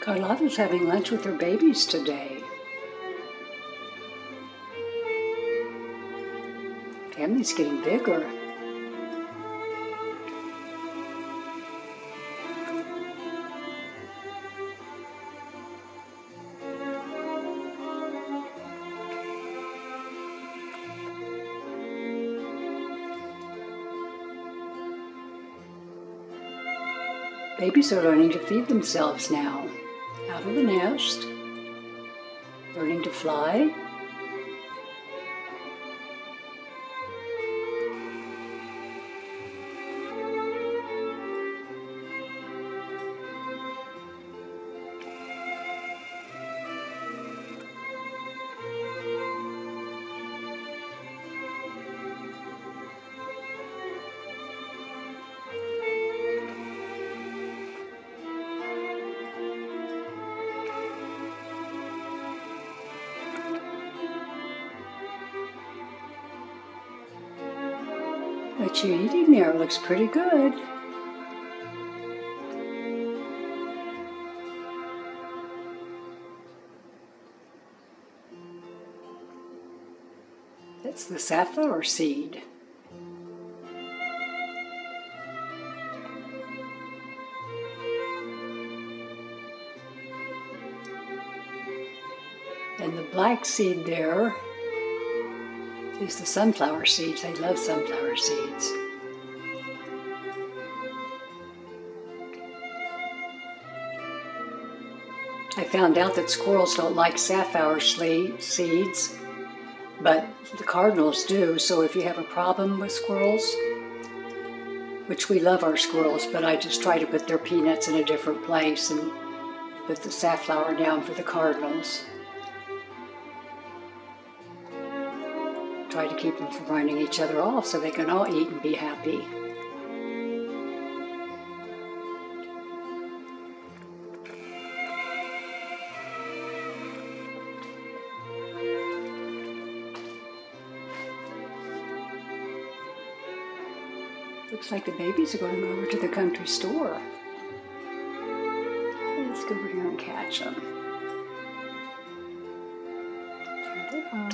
Carlotta's having lunch with her babies today. Family's getting bigger. Babies are learning to feed themselves now. Out of the nest, learning to fly. What you're eating there looks pretty good. That's the safflower seed. And the black seed there is the sunflower seeds. I love sunflower seeds. I found out that squirrels don't like safflower seeds, but the cardinals do. So if you have a problem with squirrels, which we love our squirrels, but I just try to put their peanuts in a different place and put the safflower down for the cardinals. Try to keep them from running each other off so they can all eat and be happy. Looks like the babies are going over to the country store. Let's go over here and catch them. There they are.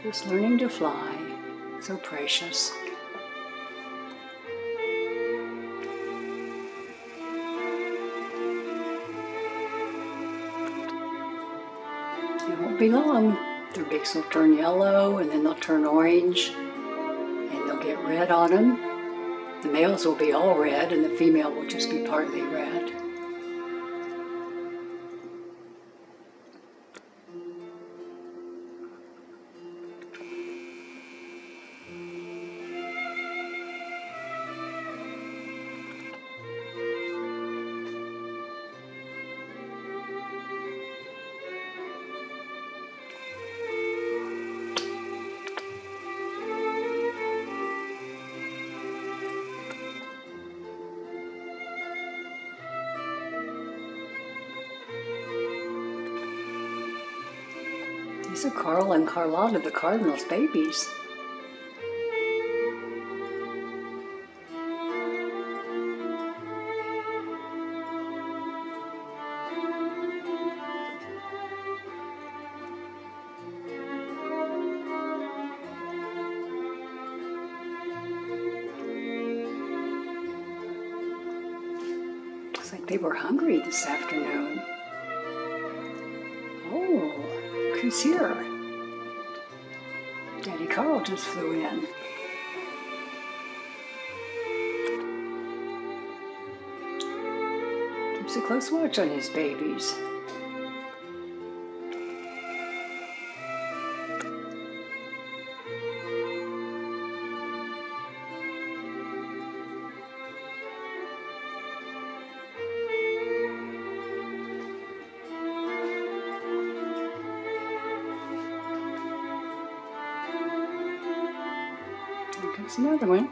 Just learning to fly. So precious. It won't be long. Their beaks will turn yellow, and then they'll turn orange, and they'll get red on them. The males will be all red, and the female will just be partly red. These are Carl and Carlotta, the Cardinals' babies. Looks like they were hungry this afternoon. Oh, look who's here. Daddy Carl just flew in. Keeps a close watch on his babies. There's another one.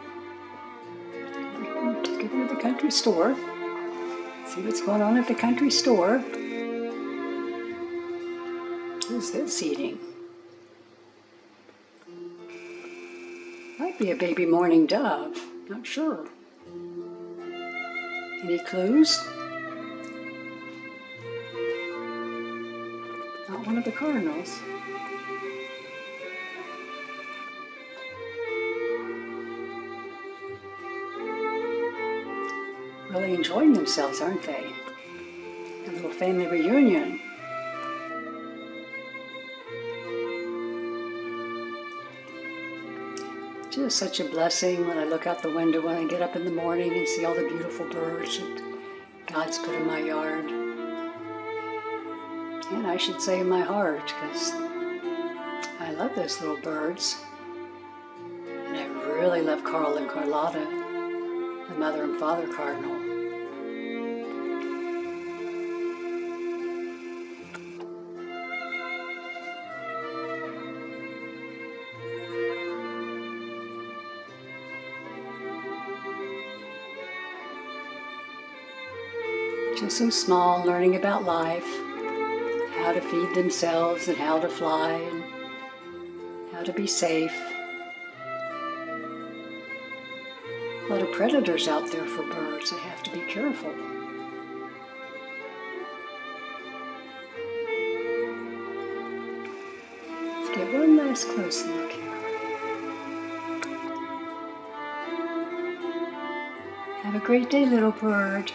Let's go to the country store. See what's going on at the country store. Who's this eating? Might be a baby mourning dove. Not sure. Any clues? Not one of the cardinals. Really enjoying themselves, aren't they? A little family reunion. Just such a blessing when I look out the window when I get up in the morning and see all the beautiful birds that God's put in my yard. And I should say in my heart, because I love those little birds. And I really love Carl and Carlotta, the mother and father cardinal. Just so small, learning about life, how to feed themselves and how to fly and how to be safe. A lot of predators out there for birds. They have to be careful. Let's get one last close look here. Have a great day, little bird.